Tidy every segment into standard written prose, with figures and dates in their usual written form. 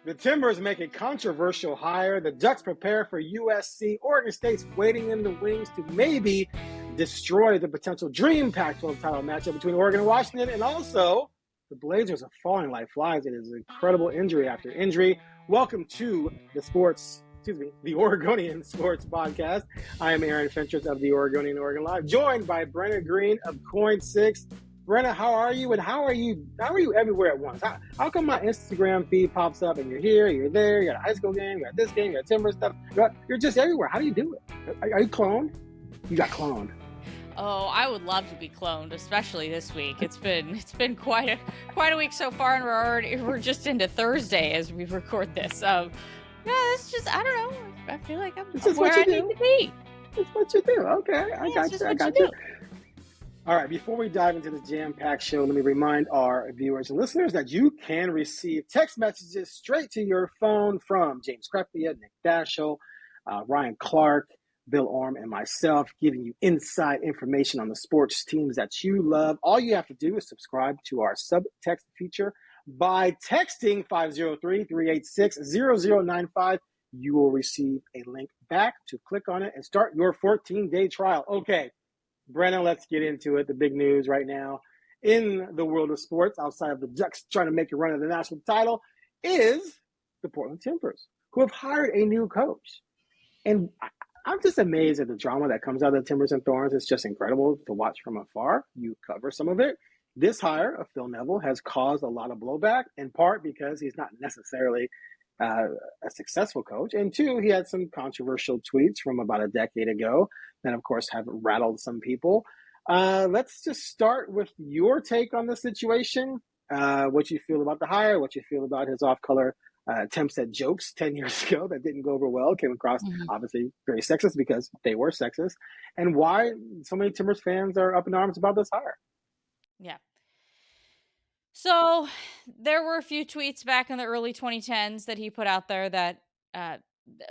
The Timbers make a controversial hire. The Ducks prepare for USC. Oregon State's waiting in the wings to maybe destroy the potential dream Pac-12 title matchup between Oregon and Washington. And also, the Blazers are falling like flies. It is an incredible injury after injury. Welcome to the Oregonian Sports Podcast. I am Aaron Fentress of the Oregonian OregonLive, joined by Brenna Greene of KOIN6. Brenna, how are you? And how are you everywhere at once? How come my Instagram feed pops up and you're here, you're there, you got a high school game, you got this game, you got Timber stuff. You're just everywhere. How do you do it? Are you cloned? You got cloned. Oh, I would love to be cloned, especially this week. It's been quite a week so far, and we're just into Thursday as we record this. Yeah, it's just, I don't know. I feel like I'm where I need to be. It's what you do. Okay, I got you. All right, before we dive into this jam-packed show, let me remind our viewers and listeners that you can receive text messages straight to your phone from James Crepia, Nick Dashel, Ryan Clark, Bill Orm, and myself, giving you inside information on the sports teams that you love. All you have to do is subscribe to our sub-text feature by texting 503-386-0095. You will receive a link back to click on it and start your 14-day trial. Okay. Brenna, let's get into it. The big news right now in the world of sports, outside of the Ducks trying to make a run at the national title, is the Portland Timbers, who have hired a new coach. And I'm just amazed at the drama that comes out of the Timbers and Thorns. It's just incredible to watch from afar. You cover some of it. This hire of Phil Neville has caused a lot of blowback, in part because he's not necessarily a successful coach. And two, he had some controversial tweets from about a decade ago that, of course, have rattled some people. Let's just start with your take on the situation, what you feel about the hire, what you feel about his off-color attempts at jokes 10 years ago that didn't go over well, came across obviously very sexist because they were sexist, and why so many Timbers fans are up in arms about this hire. Yeah. So there were a few tweets back in the early 2010s that he put out there that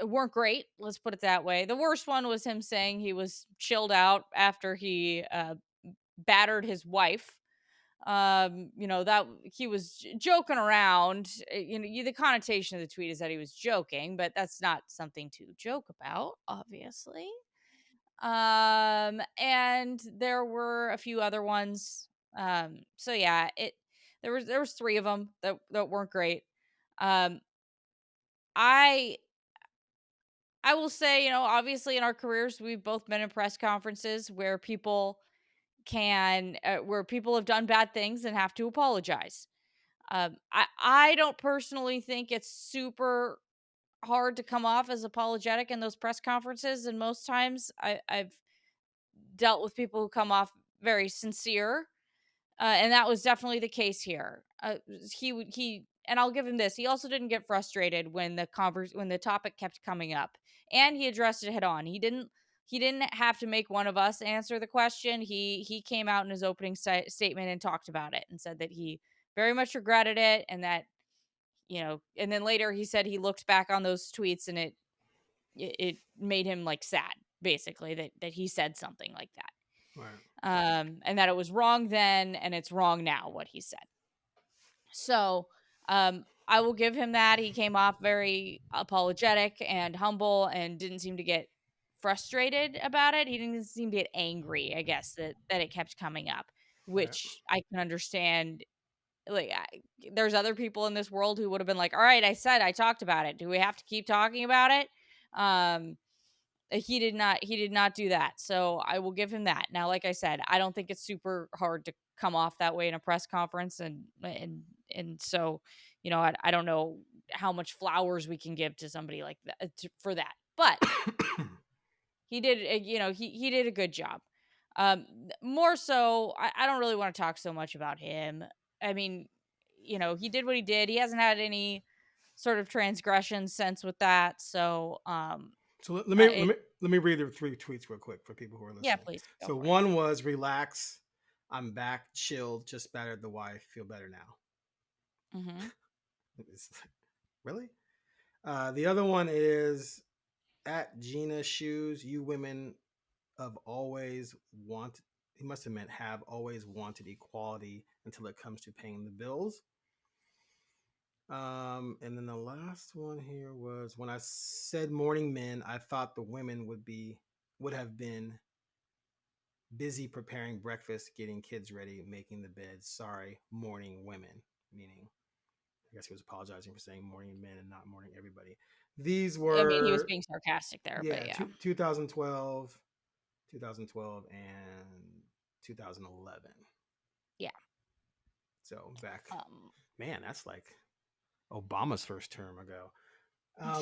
weren't great. Let's put it that way. The worst one was him saying he was chilled out after he battered his wife. That he was joking around. The connotation of the tweet is that he was joking, but that's not something to joke about, obviously. And there were a few other ones. So yeah, there was 3 of them that weren't great. I will say, obviously in our careers, we've both been in press conferences where people have done bad things and have to apologize. I don't personally think it's super hard to come off as apologetic in those press conferences, and most times I've dealt with people who come off very sincere, and that was definitely the case here. And I'll give him this. He also didn't get frustrated when the topic kept coming up, and he addressed it head on. He didn't have to make one of us answer the question. He came out in his opening statement and talked about it and said that he very much regretted it, and that, and then later he said he looked back on those tweets and it made him like sad, basically, that he said something like that. Right. And that it was wrong then and it's wrong now what he said. So I will give him that. He came off very apologetic and humble and didn't seem to get frustrated about it. He didn't seem to get angry, I guess, that it kept coming up, which I can understand. Like, there's other people in this world who would have been like, all right, I talked about it. Do we have to keep talking about it? He did not do that. So I will give him that. Now, like I said, I don't think it's super hard to come off that way in a press conference. And so, I don't know how much flowers we can give to somebody like that for that, but he did, he did a good job. More so, I don't really want to talk so much about him. I mean, he did what he did. He hasn't had any sort of transgression since with that. So, so let me read the 3 tweets real quick for people who are listening. Yeah, please. So one was, relax, I'm back, chilled, just battered the wife, feel better now. Mm-hmm. Really? The other one is, at Gina Shoes, you women have always wanted, he must have meant have always wanted equality until it comes to paying the bills. And then the last one here was when I said morning men, I thought the women would have been busy preparing breakfast, getting kids ready, making the bed. Sorry, morning women. Meaning, I guess he was apologizing for saying morning men and not morning everybody. These I mean, he was were being sarcastic there, but yeah. 2012, 2012, and 2011. Yeah. So back, man, that's like Obama's first term ago.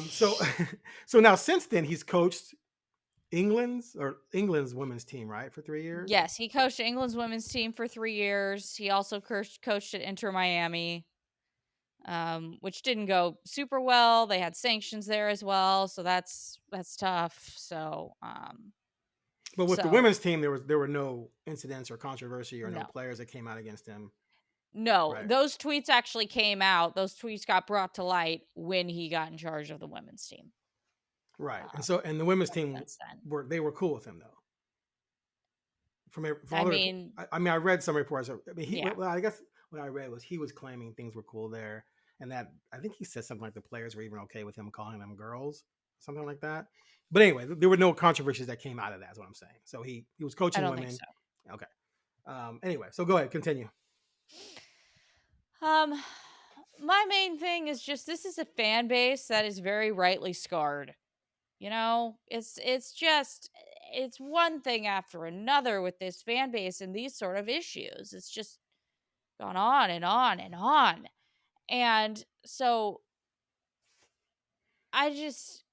So now since then he's coached England's women's team, right, for 3 years. Yes, he coached England's women's team for 3 years. He also coached at Inter Miami, which didn't go super well. They had sanctions there as well, so that's tough. So, but with the women's team, there were no incidents or controversy or no players that came out against him. No, Right. those tweets actually came out. Those tweets got brought to light when he got in charge of the women's team. Right. And the women's team were cool with him though. I read some reports. I guess what I read was he was claiming things were cool there, and that I think he said something like the players were even okay with him calling them girls, something like that. But anyway, there were no controversies that came out of that. Is what I'm saying. So he was coaching women. Think so. Okay. Anyway, so go ahead, continue. My main thing is just this is a fan base that is very rightly scarred. You know, it's one thing after another with this fan base and these sort of issues. It's just gone on and on and on. And so I just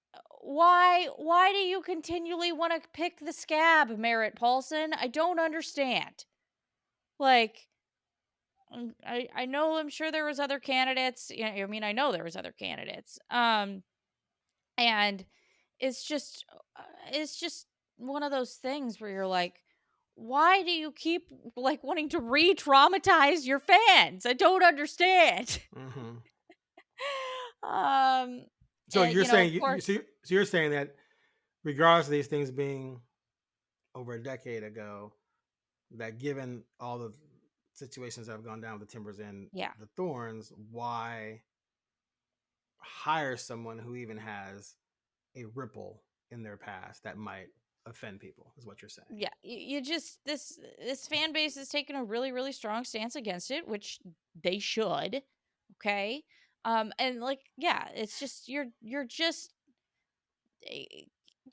why do you continually want to pick the scab, Merritt Paulson? I don't understand. Like I know I'm sure there was other candidates. I mean, I know there was other candidates. And it's just one of those things where you're like, why do you keep like wanting to re-traumatize your fans? I don't understand. Mm-hmm. So you're saying you're saying that regardless of these things being over a decade ago, that given all the situations that have gone down with the Timbers and the Thorns, why hire someone who even has a ripple in their past that might offend people is what you're saying. Yeah, you just this fan base has taken a really, really strong stance against it, which they should. Okay. And like, yeah, it's just you're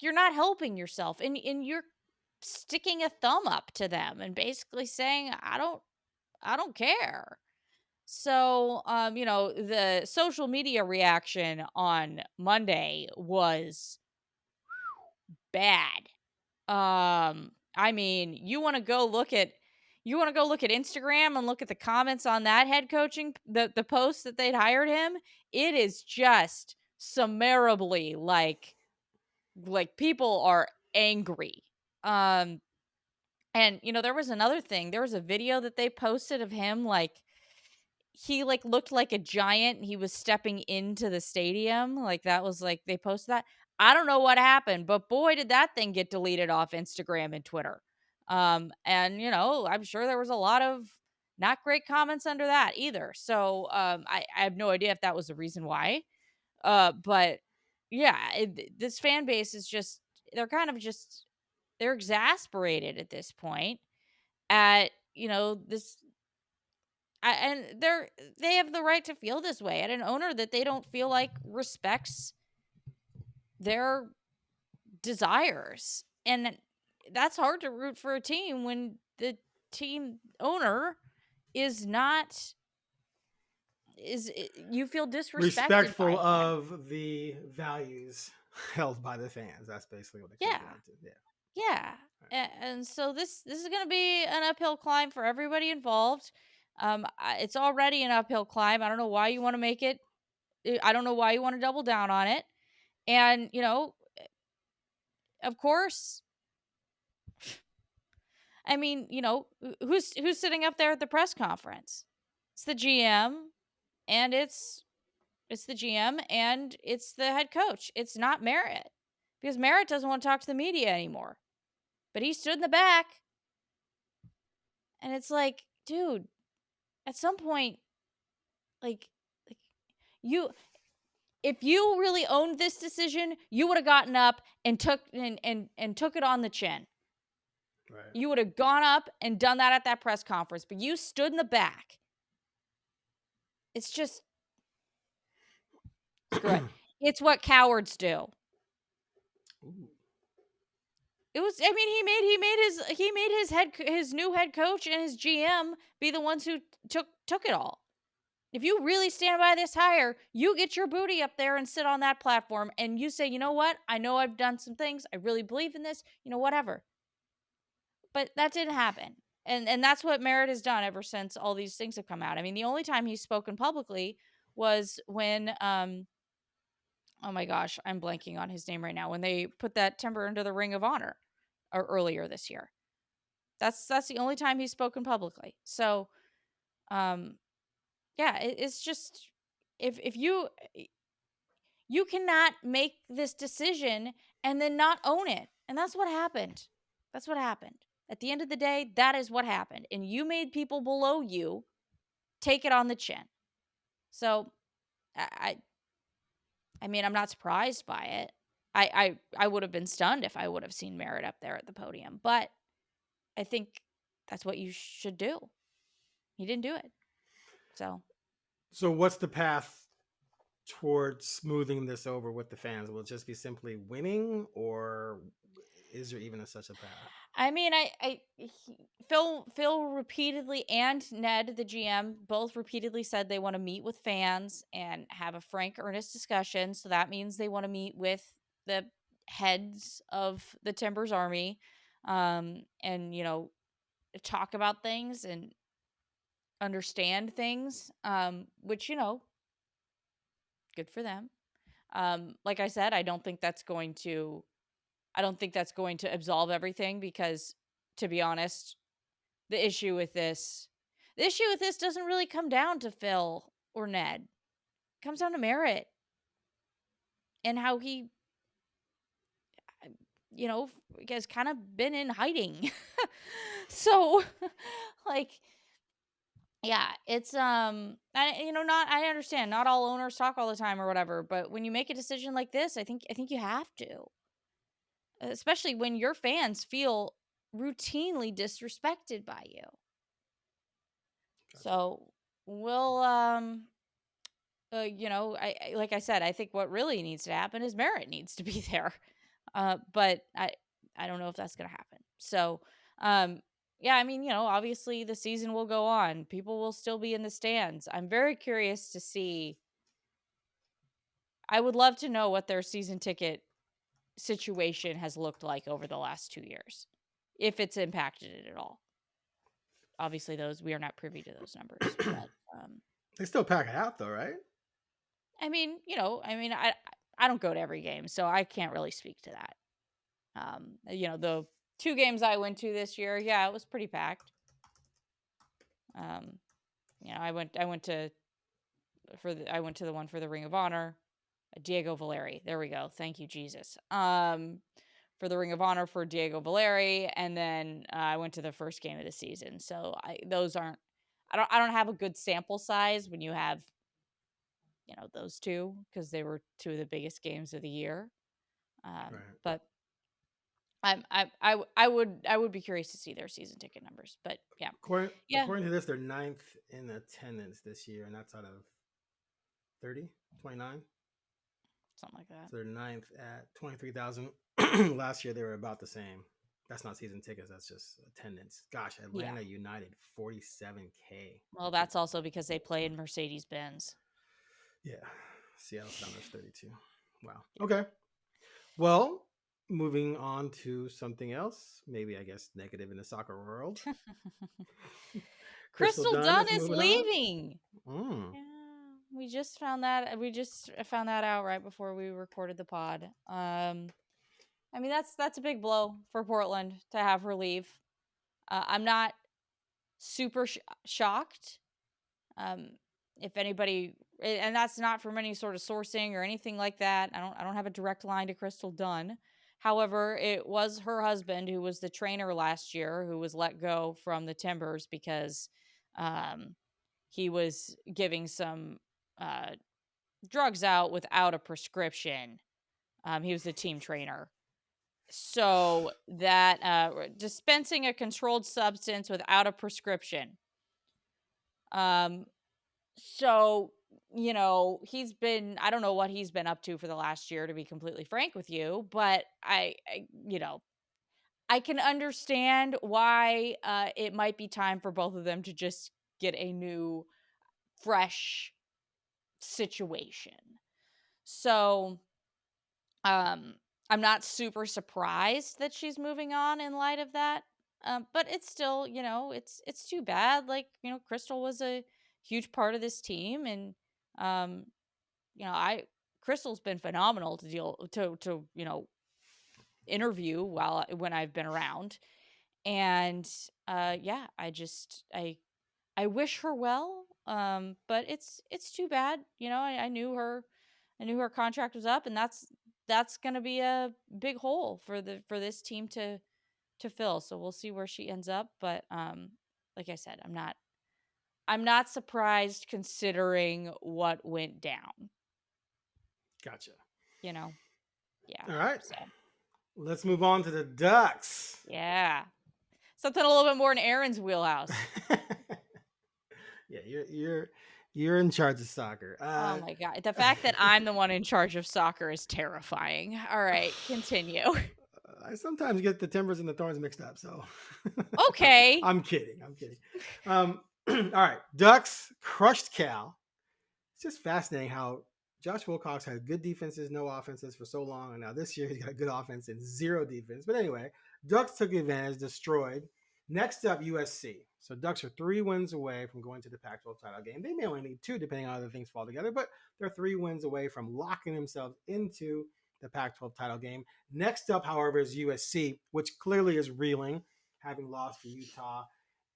not helping yourself, and you're sticking a thumb up to them and basically saying, I don't care. So, the social media reaction on Monday was bad. I mean, you want to go look at Instagram and look at the comments on that head coaching the post that they'd hired him. It is just summarily like people are angry. And there was another thing. There was a video that they posted of him he looked like a giant and he was stepping into the stadium. That was they posted that. I don't know what happened, but boy, did that thing get deleted off Instagram and Twitter. And I'm sure there was a lot of not great comments under that either. So I have no idea if that was the reason why. But yeah, this fan base is just they're exasperated at this point at this. And they have the right to feel this way at an owner that they don't feel like respects their desires. And that's hard to root for a team when the team owner is not you feel disrespected, respectful of the values held by the fans. That's basically what it comes down to. Yeah. And so this is going to be an uphill climb for everybody involved. It's already an uphill climb. I don't know why you want to make it. I don't know why you want to double down on it. And, of course, I mean, who's sitting up there at the press conference? It's the GM, and it's the GM, and it's the head coach. It's not Merritt, because Merritt doesn't want to talk to the media anymore. But he stood in the back, and it's like, dude, at some point, if you really owned this decision, you would have gotten up and took it on the chin. Right. You would have gone up and done that at that press conference, but you stood in the back. It's just, screw it. It's what cowards do. Ooh. It was. I mean, he made his new head coach and his GM be the ones who took it all. If you really stand by this hire, you get your booty up there and sit on that platform, and you say, you know what? I know I've done some things. I really believe in this. Whatever. But that didn't happen. And that's what Merritt has done ever since all these things have come out. I mean, the only time he's spoken publicly was when, oh my gosh, I'm blanking on his name right now, when they put that timber into the Ring of Honor earlier this year. That's the only time he's spoken publicly. So, yeah, it's just, if you cannot make this decision and then not own it. And that's what happened. That's what happened. At the end of the day, that is what happened. And you made people below you take it on the chin. So I mean, I'm not surprised by it. I would have been stunned if I would have seen Merritt up there at the podium. But I think that's what you should do. He didn't do it. So what's the path towards smoothing this over with the fans? Will it just be simply winning, or is there even such a path? I mean, Phil repeatedly, and Ned, the GM, both repeatedly said they want to meet with fans and have a frank, earnest discussion. So that means they want to meet with the heads of the Timbers Army, and talk about things and understand things, which good for them. Like I said, I don't think that's going to absolve everything, because, to be honest, the issue with this doesn't really come down to Phil or Ned. It comes down to Merritt and how he, has kind of been in hiding. So, like, yeah, it's I understand not all owners talk all the time or whatever, but when you make a decision like this, I think you have to. Especially when your fans feel routinely disrespected by you. Gotcha. So we'll, like I said, I think what really needs to happen is Merritt needs to be there. But I don't know if that's going to happen. So, yeah, I mean, obviously the season will go on. People will still be in the stands. I'm very curious to see. I would love to know what their season ticket situation has looked like over the last 2 years, if it's impacted it at all. Obviously, we are not privy to those numbers. But, they still pack it out, though, right? I mean, I don't go to every game, so I can't really speak to that. The 2 games I went to this year, yeah, it was pretty packed. I went to the one for the Ring of Honor. Diego Valeri. There we go. Thank you, Jesus. For the Ring of Honor for Diego Valeri, and then I went to the first game of the season. So I don't have a good sample size when you have, those two, because they were 2 of the biggest games of the year. Right. But I would be curious to see their season ticket numbers. But yeah. According to this, they're 9th in attendance this year, and that's out of 30, 29. Something like that. So they're 9th at 23,000. Last year they were about the same. That's not season tickets. That's just attendance. Gosh, Atlanta United, 47K. Well, that's also because they play in Mercedes-Benz. Yeah. Seattle Sounders 32. Wow. Okay. Well, moving on to something else. Maybe, I guess, negative in the soccer world. Crystal Dunn is leaving. Yeah. We just found that out right before we recorded the pod. I mean, that's a big blow for Portland to have her leave. I'm not super shocked. If anybody, and that's not from any sort of sourcing or anything like that. I don't have a direct line to Crystal Dunn. However, it was her husband who was the trainer last year who was let go from the Timbers because he was giving some drugs out without a prescription. He was the team trainer. So that dispensing a controlled substance without a prescription. So, he's been, I don't know what he's been up to for the last year, to be completely frank with you, but I can understand why it might be time for both of them to just get a new, fresh situation. So, I'm not super surprised that she's moving on in light of that. But it's still, it's too bad. Like, Crystal was a huge part of this team, and Crystal's been phenomenal to interview when I've been around. And I wish her well. But it's too bad. I knew her contract was up, and that's going to be a big hole for this team to fill. So we'll see where she ends up. But like I said, I'm not surprised considering what went down. Gotcha. Yeah. All right. So let's move on to the Ducks. Yeah. Something a little bit more in Aaron's wheelhouse. Yeah, you're in charge of soccer. Oh my God. The fact that I'm the one in charge of soccer is terrifying. All right, continue. I sometimes get the Timbers and the Thorns mixed up, so. Okay. I'm kidding. All right, Ducks crushed Cal. It's just fascinating how Josh Wilcox had good defenses, no offenses for so long, and now this year he's got a good offense and zero defense. But anyway, Ducks took advantage, destroyed. Next up, USC. So Ducks are 3 wins away from going to the Pac-12 title game. They may only need 2, depending on how other things fall together, but they're 3 wins away from locking themselves into the Pac-12 title game. Next up, however, is USC, which clearly is reeling, having lost to Utah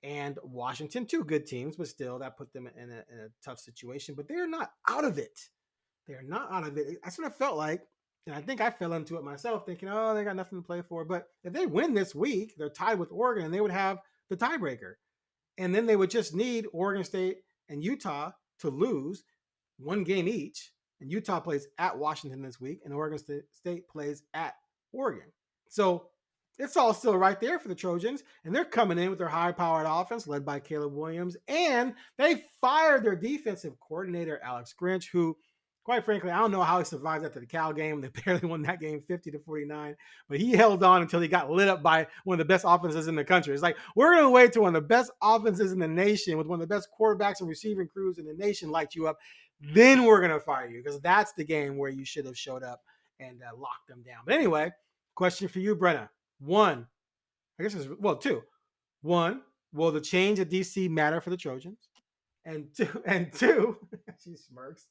and Washington, 2 good teams, but still that put them in a tough situation. But they're not out of it. They're not out of it. That's what it felt like. And I think I fell into it myself, thinking, oh, they got nothing to play for. But if they win this week, they're tied with Oregon, and they would have the tiebreaker. And then they would just need Oregon State and Utah to lose 1 game each. And Utah plays at Washington this week, and Oregon State plays at Oregon. So it's all still right there for the Trojans, and they're coming in with their high-powered offense led by Caleb Williams, and they fired their defensive coordinator, Alex Grinch, who, quite frankly, I don't know how he survived after the Cal game. They barely won that game 50-49, but he held on until he got lit up by one of the best offenses in the country. It's like, we're going to wait till one of the best offenses in the nation with one of the best quarterbacks and receiving crews in the nation light you up. Then we're going to fire you, because that's the game where you should have showed up and locked them down. But anyway, question for you, Brenna. 1, I guess it's, well, 2. 1, will the change at DC matter for the Trojans? And two, she smirks,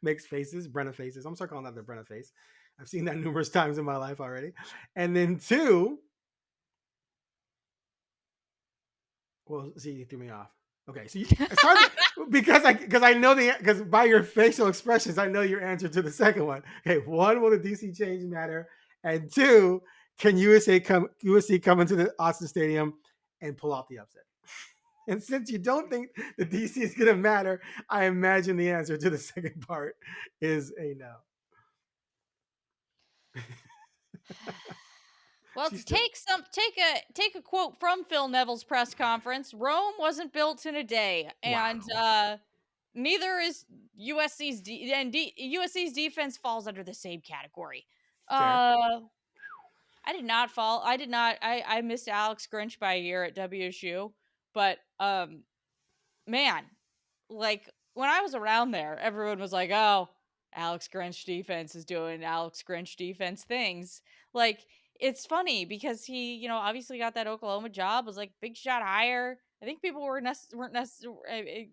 makes faces, Brenna faces. I'm sorry calling that the Brenna face. I've seen that numerous times in my life already. And then 2, well, see, you threw me off. Okay, so it's hard because by your facial expressions, I know your answer to the second one. Okay, 1, will the DC change matter? And 2, can USC come into the Austin Stadium and pull off the upset? And since you don't think the DC is going to matter, I imagine the answer to the second part is a no. Well, to take a quote from Phil Neville's press conference, Rome wasn't built in a day, and neither is USC's USC's defense falls under the same category. I did not fall. I missed Alex Grinch by a year at WSU, but man, like when I was around there, everyone was like, "Oh, Alex Grinch defense is doing Alex Grinch defense things." Like, it's funny because he, obviously got that Oklahoma job, was like big shot hire. I think people weren't necessarily, I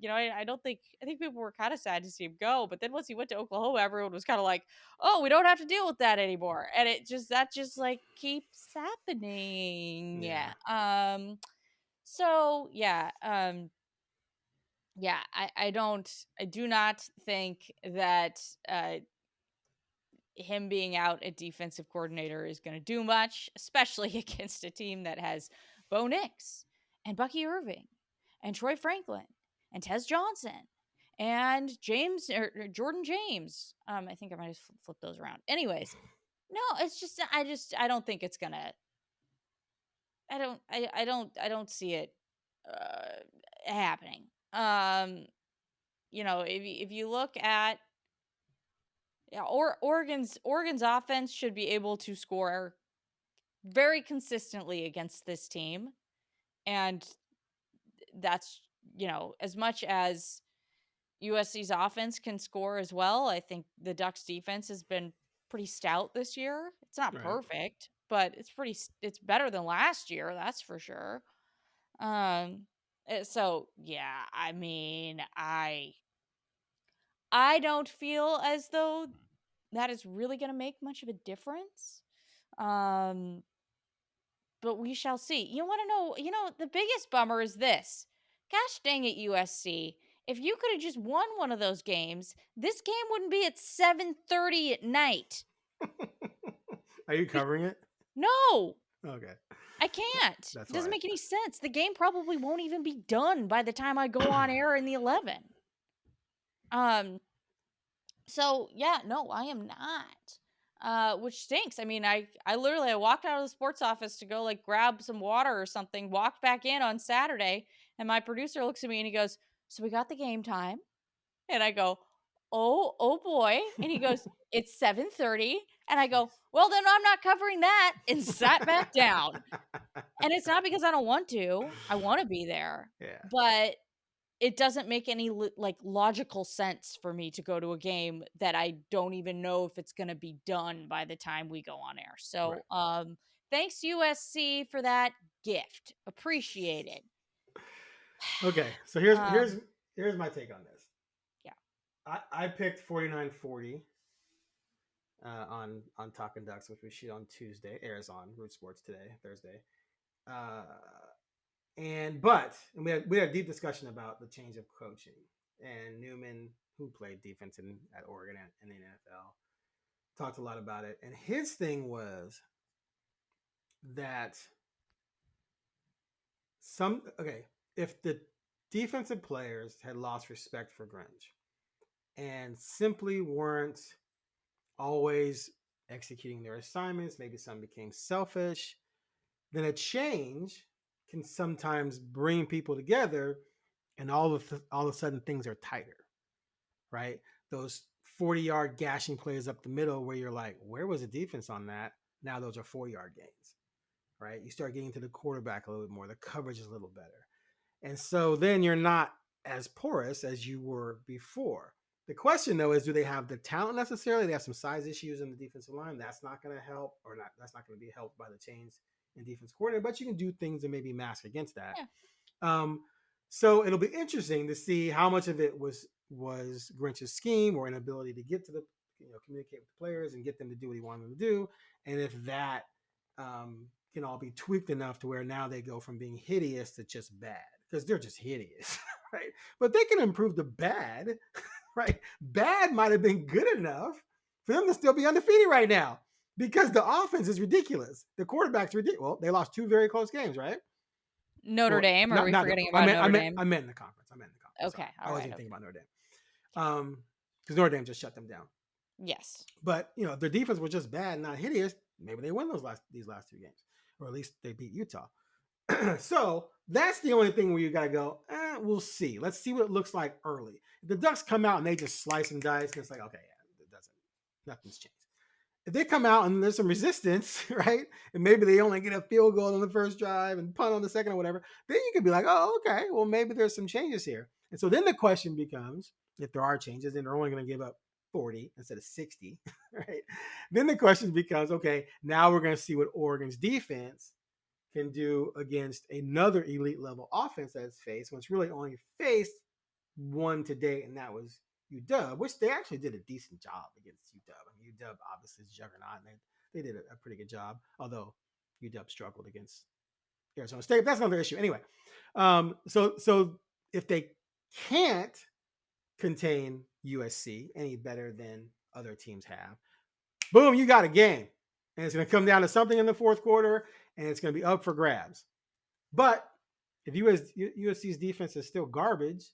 think people were kind of sad to see him go. But then once he went to Oklahoma, everyone was kind of like, oh, we don't have to deal with that anymore. And that just keeps happening. Yeah. So yeah. Yeah, I do not think that him being out at defensive coordinator is going to do much, especially against a team that has Bo Nix and Bucky Irving and Troy Franklin and Tez Johnson and James or Jordan James. I think I might have flipped those around. Anyways, no, it's just I don't think it's gonna. I don't see it happening. If you look at Oregon's offense should be able to score very consistently against this team, and that's as much as USC's offense can score as well. I think the Ducks defense has been pretty stout this year. It's not perfect, but it's better than last year, that's for sure. So yeah, I mean, I don't feel as though that is really going to make much of a difference. But we shall see. You want to know, the biggest bummer is this. Gosh dang it, USC. If you could have just won one of those games, this game wouldn't be at 7:30 at night. Are you covering it? No. Okay. I can't. It doesn't make any sense. The game probably won't even be done by the time I go on air in the 11. So yeah, no, I am not. Which stinks. I mean, I literally walked out of the sports office to go grab some water or something, walked back in on Saturday, and my producer looks at me and he goes, "So we got the game time?" And I go, oh boy. And he goes, "It's 7:30. And I go, "Well, then I'm not covering that," and sat back down. And it's not because I don't want to. I want to be there. Yeah. But it doesn't make any logical sense for me to go to a game that I don't even know if it's going to be done by the time we go on air. So, thanks USC for that gift. Appreciate it. Okay, so here's my take on this. Yeah, I picked 49-40 on Talking Ducks, which we shoot on Tuesday, airs on Root Sports today, Thursday. But we had a deep discussion about the change of coaching, and Newman, who played defense at Oregon and in the NFL, talked a lot about it. And his thing was that if the defensive players had lost respect for Grinch and simply weren't always executing their assignments, maybe some became selfish, then a change can sometimes bring people together, and all of a sudden things are tighter, right? Those 40-yard gashing plays up the middle where you're like, where was the defense on that? Now those are 4-yard gains, right? You start getting to the quarterback a little bit more. The coverage is a little better. And so then you're not as porous as you were before. The question, though, is do they have the talent necessarily? They have some size issues in the defensive line. That's not going to help, or not. That's not going to be helped by the change in defense coordinator, but you can do things and maybe mask against that. Yeah. So it'll be interesting to see how much of it was Grinch's scheme or inability to get to the, communicate with the players and get them to do what he wanted them to do, and if that can all be tweaked enough to where now they go from being hideous to just bad, because they're just hideous, right? But they can improve the bad, right? Bad might have been good enough for them to still be undefeated right now, because the offense is ridiculous. The quarterback's ridiculous. Well, they lost 2 very close games, right? Notre Dame? Are we forgetting about Notre Dame? I meant in the conference. Okay. I wasn't thinking about Notre Dame. Because Notre Dame just shut them down. Yes. But, their defense was just bad, not hideous. Maybe they win these last 2 games. Or at least they beat Utah. So that's the only thing where you got to go, we'll see. Let's see what it looks like early. If the Ducks come out and they just slice and dice, and it's like, okay, yeah, nothing's changed. If they come out and there's some resistance, right, and maybe they only get a field goal on the first drive and punt on the second or whatever, then you could be like, oh, okay, well, maybe there's some changes here. And so then the question becomes, if there are changes and they're only going to give up 40 instead of 60, right? Then the question becomes, okay, now we're going to see what Oregon's defense can do against another elite level offense that's faced, when it's really only faced one to date, and that was UW, which they actually did a decent job against UW. I mean, UW obviously is juggernaut, and they did a pretty good job, although UW struggled against Arizona State. That's another issue. Anyway, so if they can't contain USC any better than other teams have, boom, you got a game. And it's going to come down to something in the fourth quarter, and it's going to be up for grabs. But if USC's defense is still garbage,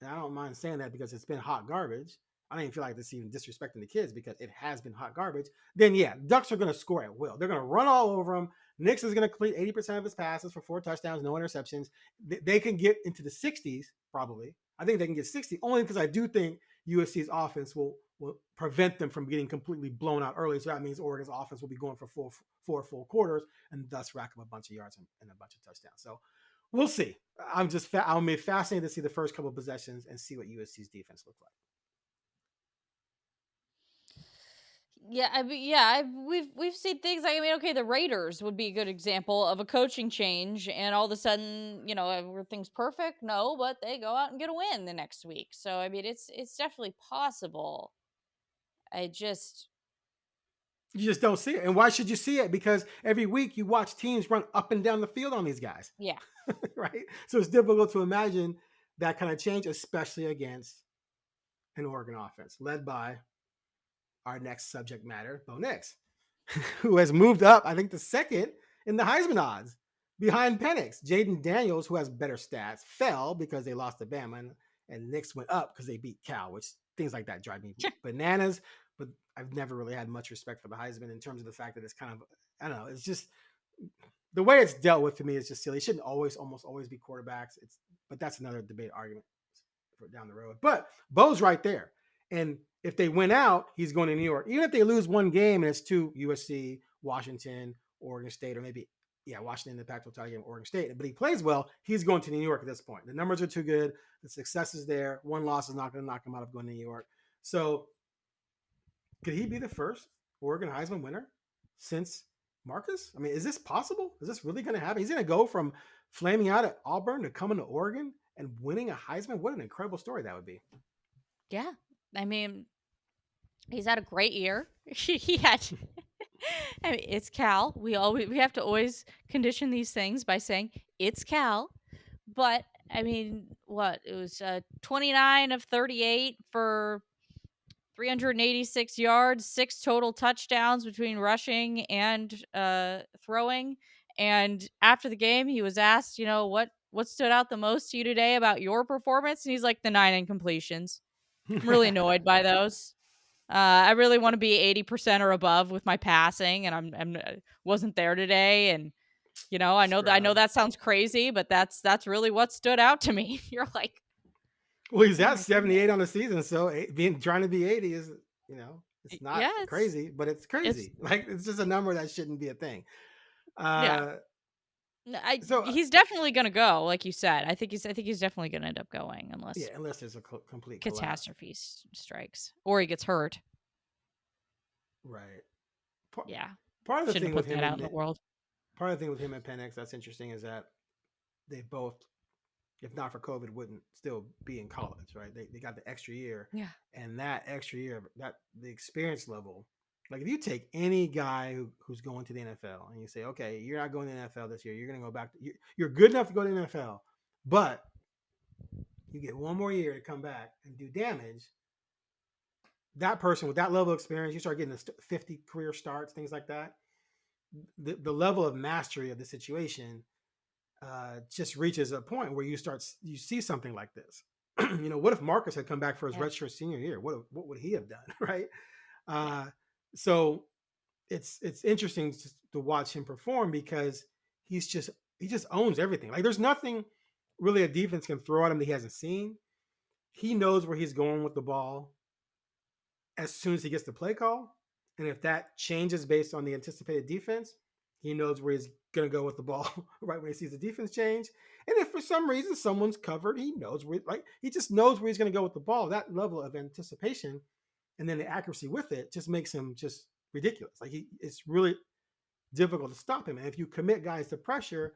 and I don't mind saying that because it's been hot garbage. I don't even feel like this even disrespecting the kids because it has been hot garbage. Then yeah, Ducks are going to score at will. They're going to run all over them. Nix is going to complete 80% of his passes for 4 touchdowns, no interceptions. They can get into the 60s probably. I think they can get 60 only because I do think USC's offense will prevent them from getting completely blown out early. So that means Oregon's offense will be going for 4 full quarters and thus rack up a bunch of yards and a bunch of touchdowns. So we'll see. I'll be fascinated to see the first couple of possessions and see what USC's defense looks like. Yeah, we've seen things like, I mean, okay, the Raiders would be a good example of a coaching change, and all of a sudden, were things perfect? No, but they go out and get a win the next week. So I mean, it's definitely possible. You just don't see it. And why should you see it? Because every week you watch teams run up and down the field on these guys. Yeah. Right? So it's difficult to imagine that kind of change, especially against an Oregon offense led by our next subject matter, Bo Nix, who has moved up, I think, the second in the Heisman odds behind Penix. Jaden Daniels, who has better stats, fell because they lost to Bama, and Nix went up because they beat Cal, which things like that drive me bananas. But I've never really had much respect for the Heisman in terms of the fact that it's kind of, I don't know, it's just the way it's dealt with to me is just silly. It shouldn't almost always be quarterbacks. But that's another debate argument for down the road. But Bo's right there. And if they win out, he's going to New York. Even if they lose one game and it's to USC, Washington, Oregon State, or maybe, Washington in the Pac-12 title game, Oregon State. But he plays well, he's going to New York at this point. The numbers are too good. The success is there. One loss is not going to knock him out of going to New York. So could he be the first Oregon Heisman winner since Marcus? I mean, is this possible? Is this really going to happen? He's going to go from flaming out at Auburn to coming to Oregon and winning a Heisman? What an incredible story that would be. Yeah. I mean, he's had a great year. He had I mean, it's Cal. We have to always condition these things by saying it's Cal. But I mean, what? It was 29 of 38 for 386 yards, 6 total touchdowns between rushing and throwing. And after the game, he was asked, what stood out the most to you today about your performance? And he's like, the 9 incompletions. I'm really annoyed by those. I really want to be 80% or above with my passing, and I'm wasn't there today. And I know that sounds crazy, but that's really what stood out to me. You're like, well, he's at 78 on the season, so trying to be 80 is, it's not crazy, but it's crazy. It's just a number that shouldn't be a thing. He's definitely gonna go, like you said. I think he's definitely gonna end up going unless there's a complete catastrophe strikes or he gets hurt. Right. Part of the thing with him out in the world. Part of the thing with him and Penix that's interesting is that they both, if not for COVID, wouldn't still be in college, right? They got the extra year. Yeah. And that extra year, the experience level, like if you take any guy who's going to the NFL and you say, okay, you're not going to the NFL this year, you're going to go back. You're good enough to go to the NFL, but you get one more year to come back and do damage. That person with that level of experience, you start getting 50 career starts, things like that. The level of mastery of the situation just reaches a point where you see something like this. What if Marcus had come back for his redshirt senior year? What would he have done, right? So it's interesting to watch him perform because he just owns everything. Like there's nothing really a defense can throw at him that he hasn't seen. He knows where he's going with the ball as soon as he gets the play call. And if that changes based on the anticipated defense, he knows where he's going to go with the ball right when he sees the defense change. And if for some reason someone's covered, he knows he just knows where he's going to go with the ball. That level of anticipation and then the accuracy with it just makes him just ridiculous. It's really difficult to stop him. And if you commit guys to pressure,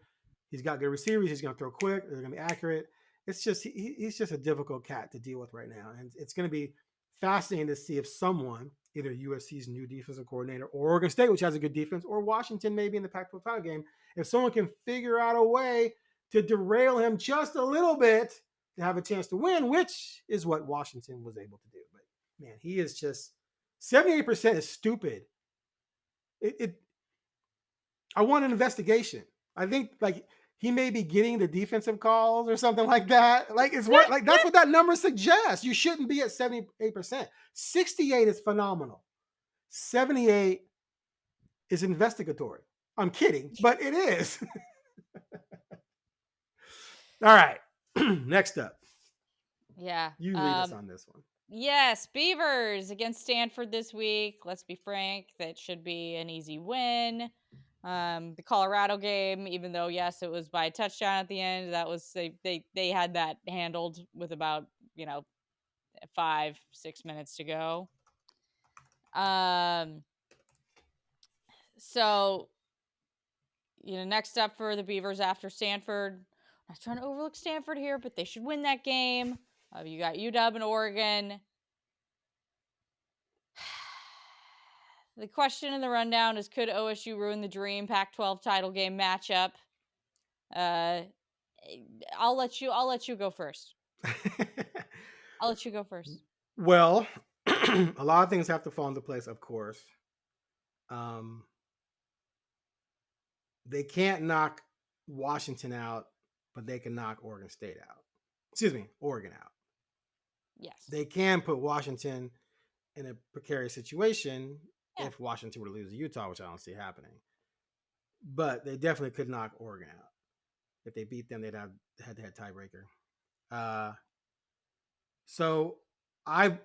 he's got good receivers. He's going to throw quick. They're going to be accurate. It's just, he's just a difficult cat to deal with right now. And it's going to be fascinating to see if someone, either USC's new defensive coordinator or Oregon State, which has a good defense, or Washington maybe in the Pac-12 title game, if someone can figure out a way to derail him just a little bit to have a chance to win, which is what Washington was able to do. But man, he is just 78% is stupid. I want an investigation. I think he may be getting the defensive calls or something like that. Like it's what, like that's what that number suggests. You shouldn't be at 78%. 68 is phenomenal. 78 is investigatory. I'm kidding, but it is. All right. Next up. Yeah. You lead us on this one. Yes, Beavers against Stanford this week. Let's be frank, that should be an easy win. The Colorado game, even though yes, it was by a touchdown at the end, that was they had that handled with about 5-6 minutes to go. So next up for the Beavers after Stanford. I'm not trying to overlook Stanford here, but they should win that game. You got UW and Oregon. The question in the rundown is, could OSU ruin the dream Pac-12 title game matchup? I'll let you go first. I'll let you go first. Well, a lot of things have to fall into place, of course. They can't knock Washington out, but they can knock Oregon State out. Excuse me, Oregon out. Yes. They can put Washington in a precarious situation if Washington were to lose to Utah, which I don't see happening. But they definitely could knock Oregon out. If they beat them, they'd have the head-to-head tiebreaker. So I'm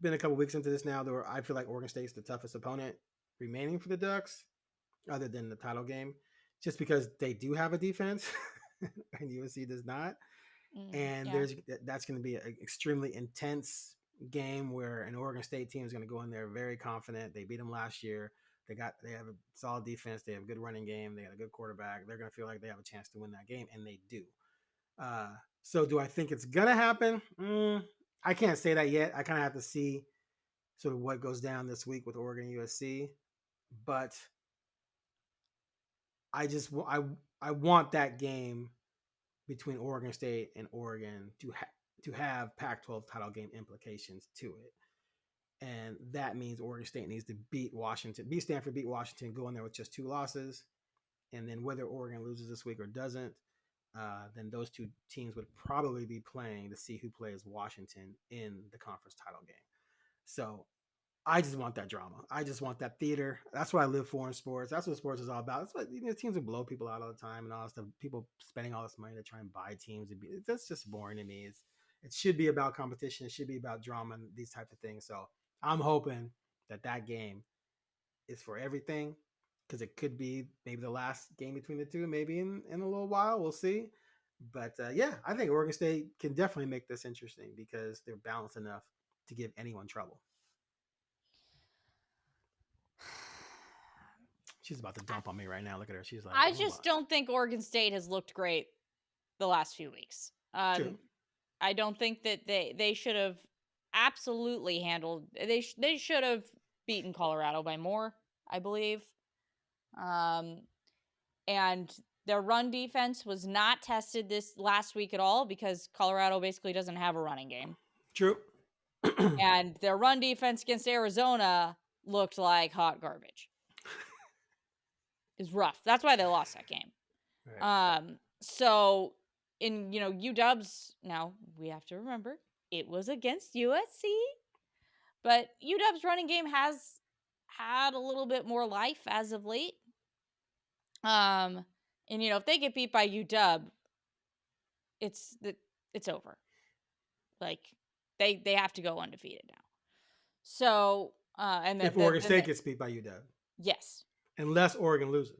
been a couple weeks into this now, though I feel like Oregon State's the toughest opponent remaining for the Ducks, other than the title game, just because they do have a defense and USC does not. And that's going to be an extremely intense game where an Oregon State team is going to go in there very confident. They beat them last year. They have a solid defense. They have a good running game. They got a good quarterback. They're going to feel like they have a chance to win that game, and they do. So do I think it's going to happen? I can't say that yet. I kind of have to see sort of what goes down this week with Oregon and USC. But I want that game between Oregon State and Oregon to have Pac-12 title game implications to it. And that means Oregon State needs to beat Stanford, beat Washington, go in there with just 2 losses. And then whether Oregon loses this week or doesn't, then those 2 teams would probably be playing to see who plays Washington in the conference title game. So I just want that drama. I just want that theater. That's what I live for in sports. That's what sports is all about. That's what teams will blow people out all the time and all that stuff. People spending all this money to try and buy teams. That's just boring to me. It should be about competition. It should be about drama and these types of things. So I'm hoping that game is for everything, because it could be maybe the last game between the two, maybe in a little while. We'll see. But I think Oregon State can definitely make this interesting because they're balanced enough to give anyone trouble. She's about to dump on me right now. Look at her. She's like, I just don't think Oregon State has looked great the last few weeks. True. I don't think that they should have absolutely handled. They should have beaten Colorado by more, I believe. And their run defense was not tested this last week at all because Colorado basically doesn't have a running game. True. And their run defense against Arizona looked like hot garbage. It's rough. That's why they lost that game. Right. So in UW's, now we have to remember it was against USC, but UW's running game has had a little bit more life as of late. And if they get beat by UW, it's over. Like they have to go undefeated now. So and if Oregon State gets beat by UW, yes. Unless Oregon loses.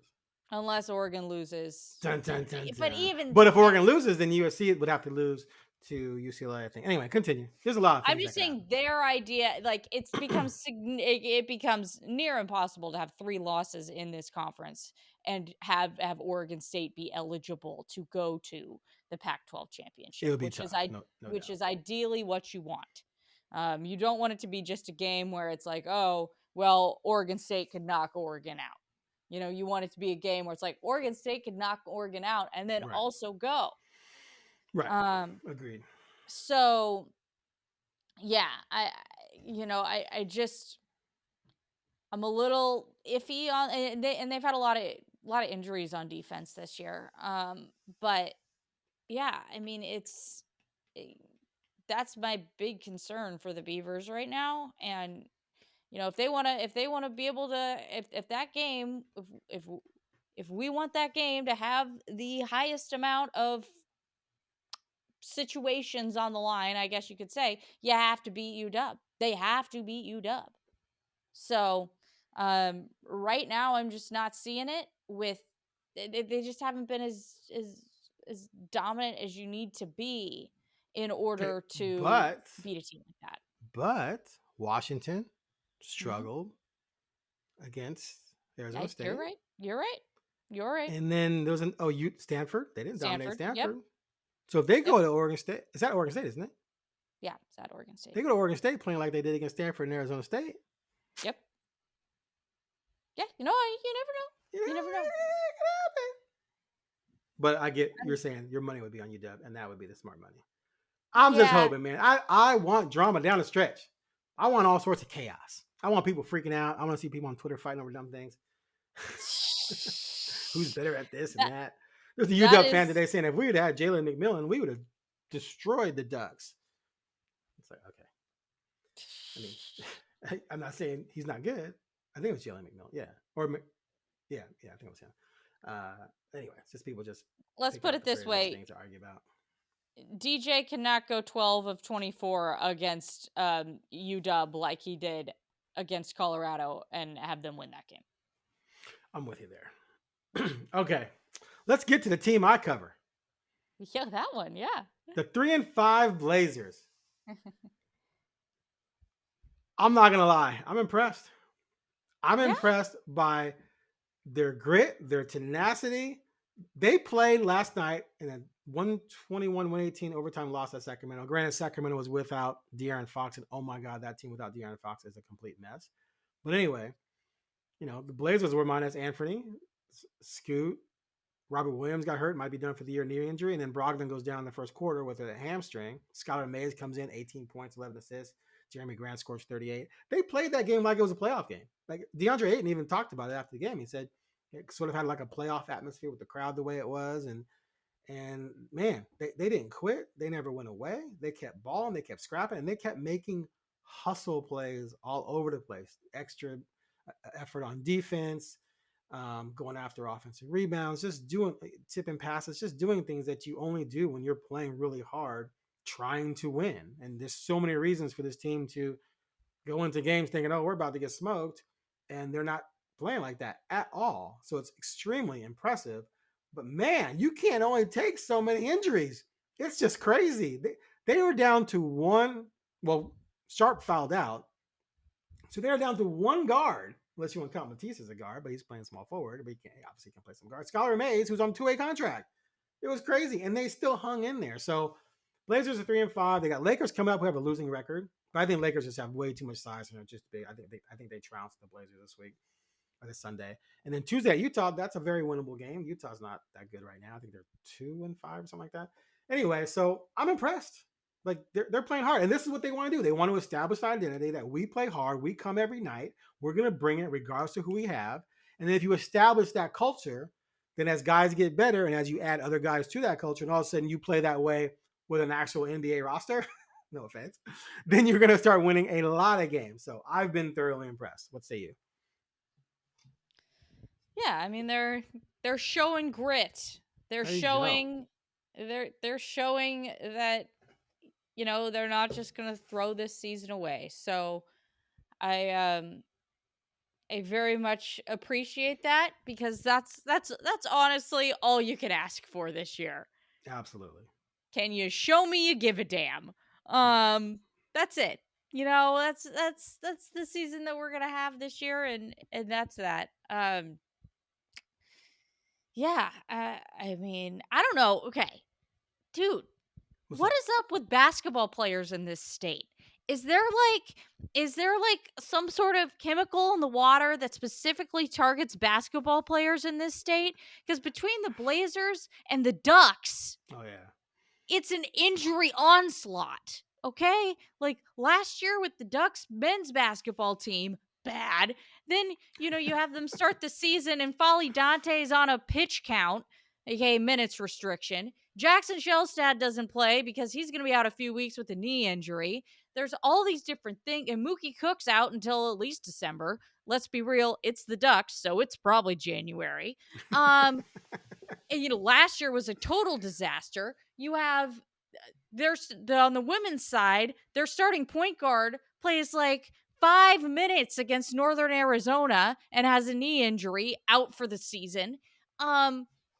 Dun, dun, dun, dun. But if Oregon loses, then USC would have to lose to UCLA, I think. Anyway, continue. There's a lot of things. I'm just saying their idea, like it becomes near impossible to have 3 losses in this conference and have Oregon State be eligible to go to the Pac-12 championship, which is ideally what you want. You don't want it to be just a game where it's like, oh, well, Oregon State could knock Oregon out. You want it to be a game where it's like Oregon State could knock Oregon out and then also go. Right. Agreed. So, yeah, I'm a little iffy on, and they've had a lot of lot of injuries on defense this year. But yeah, I mean, that's my big concern for the Beavers right now. And if they want to be able to, if that game, if we want that game to have the highest amount of situations on the line, I guess you could say, you have to beat UW. They have to beat UW. So right now, I'm just not seeing it. They just haven't been as dominant as you need to be in order to beat a team like that. But Washington struggled against Arizona State. You're right. And then there was Stanford. They didn't dominate Stanford. Yep. So if they go to Oregon State, is that Oregon State, isn't it? Yeah, it's at Oregon State. They go to Oregon State playing like they did against Stanford and Arizona State. Yep. Yeah, you never know. You never know. But I get you're saying your money would be on UW, and that would be the smart money. I'm just hoping, man. I want drama down the stretch. I want all sorts of chaos. I want people freaking out. I want to see people on Twitter fighting over dumb things. Who's better at this and that? There's a UW fan today saying if we would have had Jalen McMillan, we would have destroyed the Ducks. It's like, okay. I mean, I'm not saying he's not good. I think it was Jalen McMillan. Yeah. I think it was him. Anyway, it's just people just. Let's put it this way. Things to argue about. DJ cannot go 12 of 24 against UW like he did against Colorado and have them win that game. I'm with you there. Okay. Let's get to the team I cover. Yeah, that one, yeah. The 3-5 Blazers. I'm not going to lie. I'm impressed. I'm impressed by their grit, their tenacity. They played last night in a 121-118 overtime loss at Sacramento. Granted, Sacramento was without De'Aaron Fox, and oh my God, that team without De'Aaron Fox is a complete mess. But anyway, the Blazers were minus Anthony, Scoot. Robert Williams got hurt, might be done for the year, knee injury, and then Brogdon goes down in the first quarter with a hamstring. Skylar Mays comes in, 18 points, 11 assists. Jeremy Grant scores 38. They played that game like it was a playoff game. Like DeAndre Ayton even talked about it after the game. He said it sort of had like a playoff atmosphere with the crowd the way it was, and man, they didn't quit. They never went away. They kept balling, they kept scrapping, and they kept making hustle plays all over the place. Extra effort on defense. Going after offensive rebounds, just doing tipping passes, just doing things that you only do when you're playing really hard, trying to win. And there's so many reasons for this team to go into games thinking, oh, we're about to get smoked. And they're not playing like that at all. So it's extremely impressive. But man, you can't only take so many injuries. It's just crazy. They were down to one. Well, Sharp fouled out. So they're down to one guard. Unless you want to count Matisse as a guard, but he's playing small forward. But he obviously can play some guard. Skylar Mays, who's on 2-way contract. It was crazy. And they still hung in there. So Blazers are 3-5. They got Lakers coming up who have a losing record. But I think Lakers just have way too much size. And just big. I think they trounced the Blazers this week or this Sunday. And then Tuesday at Utah, that's a very winnable game. Utah's not that good right now. I think they're 2-5 or something like that. Anyway, so I'm impressed. Like they're playing hard, and this is what they want to do. They want to establish an identity that we play hard. We come every night. We're going to bring it regardless of who we have. And then if you establish that culture, then as guys get better and as you add other guys to that culture, and all of a sudden you play that way with an actual NBA roster, no offense, then you're going to start winning a lot of games. So I've been thoroughly impressed. What say you? Yeah, I mean they're showing grit. They're showing that they're not just going to throw this season away. So I very much appreciate that because that's honestly all you can ask for this year. Absolutely. Can you show me you give a damn? That's it. That's the season that we're going to have this year and that's that. Yeah, I mean, I don't know. Okay. Dude, what is up with basketball players in this state? Is there like some sort of chemical in the water that specifically targets basketball players in this state? Because between the Blazers and the Ducks, oh yeah, it's an injury onslaught. Okay, like last year with the Ducks men's basketball team, bad. Then, you have them start the season and Folly Dante's on a pitch count, aka minutes restriction. Jackson Shellstad doesn't play because he's going to be out a few weeks with a knee injury. There's all these different things, and Mookie Cook's out until at least December. Let's be real, it's the Ducks, so it's probably January. And last year was a total disaster. You have on the women's side, their starting point guard plays like 5 minutes against Northern Arizona and has a knee injury, out for the season.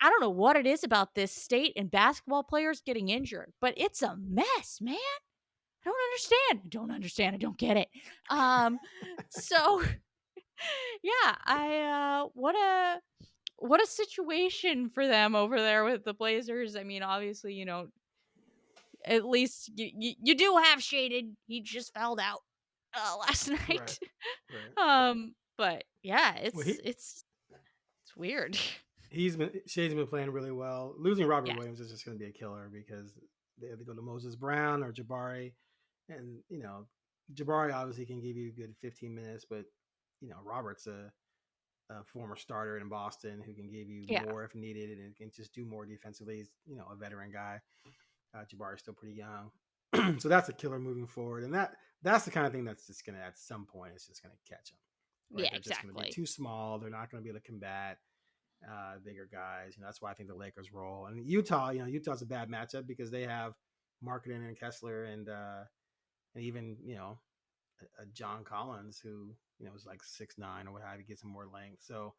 I don't know what it is about this state and basketball players getting injured, but it's a mess, man. I don't understand. I don't get it. So yeah, what a situation for them over there with the Blazers. I mean, obviously, at least you do have Shaded. He just fouled out last night. Right. But yeah, it's weird. Shade's been playing really well. Losing Robert Williams is just going to be a killer because they have to go to Moses Brown or Jabari, and Jabari obviously can give you a good 15 minutes, but Robert's a former starter in Boston who can give you more if needed and can just do more defensively. He's a veteran guy. Jabari's still pretty young, so that's a killer moving forward, and that's the kind of thing that's just going to at some point it's just going to catch them. Right? Yeah, they're exactly. just going to be too small. They're not going to be able to combat bigger guys. That's why I think the Lakers roll. And Utah, Utah's a bad matchup because they have Markkanen and Kessler and even a John Collins who was like 6'9" or what have you, get some more length. So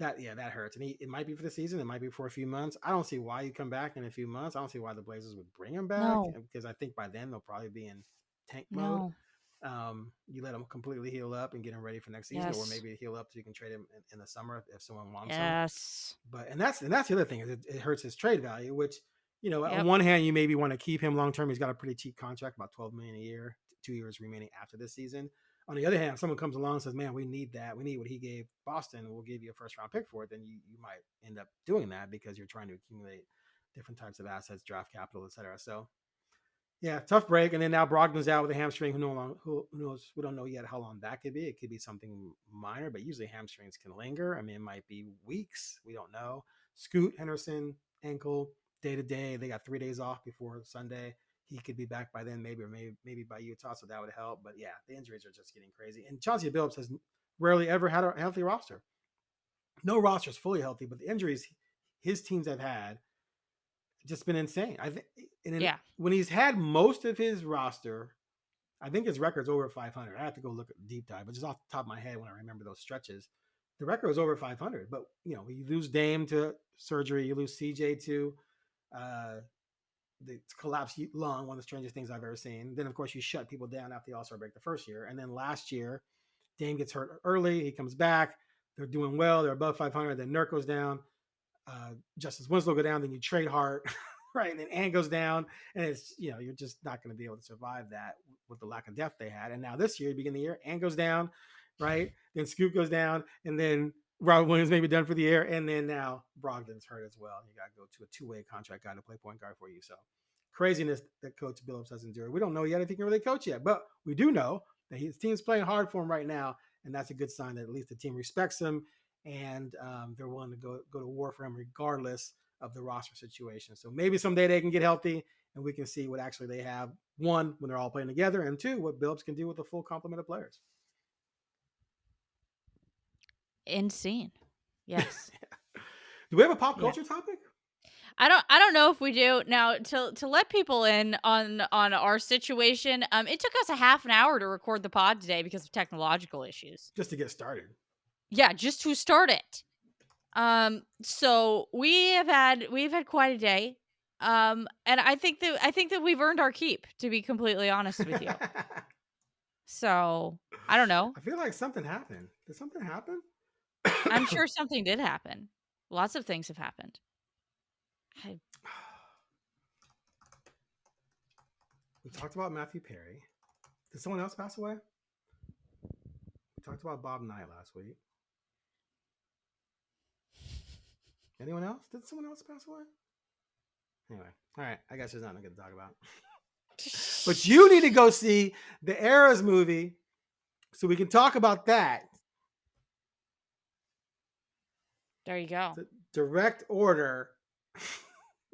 that hurts. And it might be for the season. It might be for a few months. I don't see why you come back in a few months. I don't see why the Blazers would bring him back because I think by then they'll probably be in tank mode. You let him completely heal up and get him ready for next season, or maybe heal up so you can trade him in the summer if someone wants him. But that's the other thing is it hurts his trade value, which on one hand you maybe want to keep him long term. He's got a pretty cheap contract, about $12 million a year, 2 years remaining after this season. On the other hand, if someone comes along and says, "Man, we need that. We need what he gave Boston. We'll give you a first round pick for it," then you might end up doing that because you're trying to accumulate different types of assets, draft capital, etc. So. Yeah, tough break, and then now Brogdon's out with a hamstring. Who knows? We don't know yet how long that could be. It could be something minor, but usually hamstrings can linger. I mean, it might be weeks. We don't know. Scoot Henderson, ankle, day to day. They got 3 days off before Sunday. He could be back by then, maybe by Utah, so that would help. But yeah, the injuries are just getting crazy. And Chauncey Billups has rarely ever had a healthy roster. No roster is fully healthy, but the injuries his teams have had just been insane. I think when he's had most of his roster, I think his record's over 500. I have to go look at the deep dive, but just off the top of my head, when I remember those stretches, the record was over 500. But you lose Dame to surgery, you lose CJ to the collapsed lung, one of the strangest things I've ever seen. Then of course you shut people down after the All-Star break the first year, and then last year, Dame gets hurt early. He comes back. They're doing well. They're above 500. Then Nurk goes down. Justice Winslow go down, then you trade Hart, right? And then Ant goes down, and it's you're just not going to be able to survive that with the lack of depth they had. And now this year, beginning of the year, Ant goes down, right? Then Scoot goes down, and then Robert Williams may be done for the year, and then now Brogdon's hurt as well. You got to go to a two-way contract guy to play point guard for you. So craziness that Coach Billups has endured. We don't know yet if he can really coach yet, but we do know that his team's playing hard for him right now, and that's a good sign that at least the team respects him. And they're willing to go to war for him regardless of the roster situation. So maybe someday they can get healthy and we can see what actually they have, one, when they're all playing together, and two, what Billups can do with a full complement of players. Insane. Yes. Do we have a pop culture topic? I don't know if we do. Now, to let people in on our situation, it took us a half an hour to record the pod today because of technological issues. Just to get started. Yeah, just to start it. So we've had quite a day. And I think that we've earned our keep, to be completely honest with you. So I don't know. I feel like something happened. Did something happen? I'm sure something did happen. Lots of things have happened. We talked about Matthew Perry. Did someone else pass away? We talked about Bob Knight last week. Anyone else? Did someone else pass away? Anyway, all right. I guess there's nothing good to talk about. But you need to go see the Eras movie So we can talk about that. There you go. Direct order.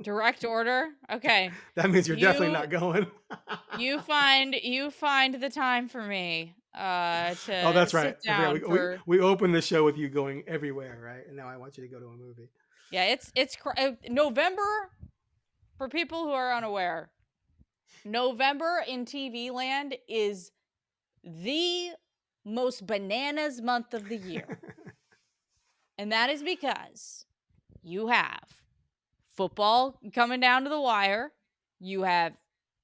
Direct order. Okay. That means you're definitely not going. you find the time for me to oh, that's right. sit down we opened the show with you going everywhere, right? And now I want you to go to a movie. Yeah, it's November. For people who are unaware, November in TV land is the most bananas month of the year. And that is because you have football coming down to the wire. You have,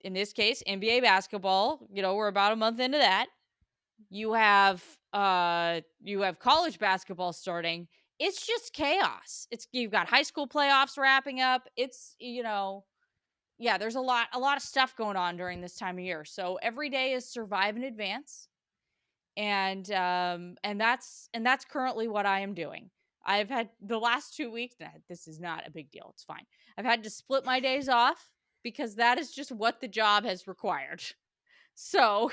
in this case, NBA basketball. We're about a month into that. You have college basketball starting. It's just chaos. You've got high school playoffs wrapping up. It's, yeah, there's a lot of stuff going on during this time of year. So every day is survive in advance. And that's currently what I am doing. I've had the last 2 weeks. This is not a big deal. It's fine. I've had to split my days off because that is just what the job has required. So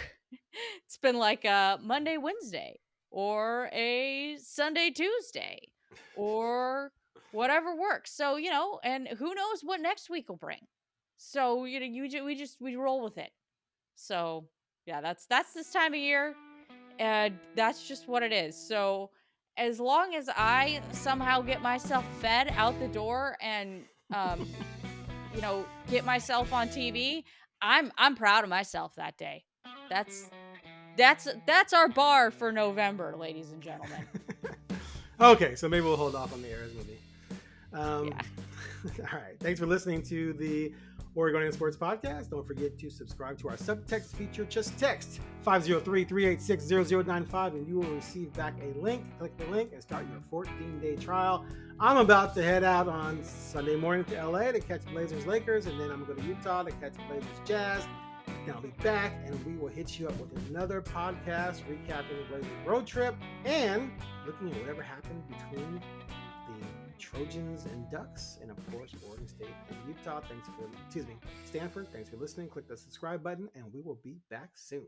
it's been like a Monday, Wednesday, or a Sunday, Tuesday, or whatever works. So, and who knows what next week will bring. So, we roll with it. So, yeah, that's this time of year. And that's just what it is. So, as long as I somehow get myself fed out the door and get myself on TV, I'm proud of myself that day. That's our bar for November, ladies and gentlemen. Okay, so maybe we'll hold off on the Airs movie. All right. Thanks for listening to the Oregonian Sports Podcast. Don't forget to subscribe to our subtext feature. Just text 503-386-0095 and you will receive back a link. Click the link and start your 14-day trial. I'm about to head out on Sunday morning to LA to catch Blazers Lakers, and then I'm going to Utah to catch Blazers Jazz. Then I'll be back and we will hit you up with another podcast recapping the Blazers road trip and looking at whatever happened between the Trojans and Ducks, and of course Oregon State and Utah. Stanford, thanks for listening. Click the subscribe button and we will be back soon.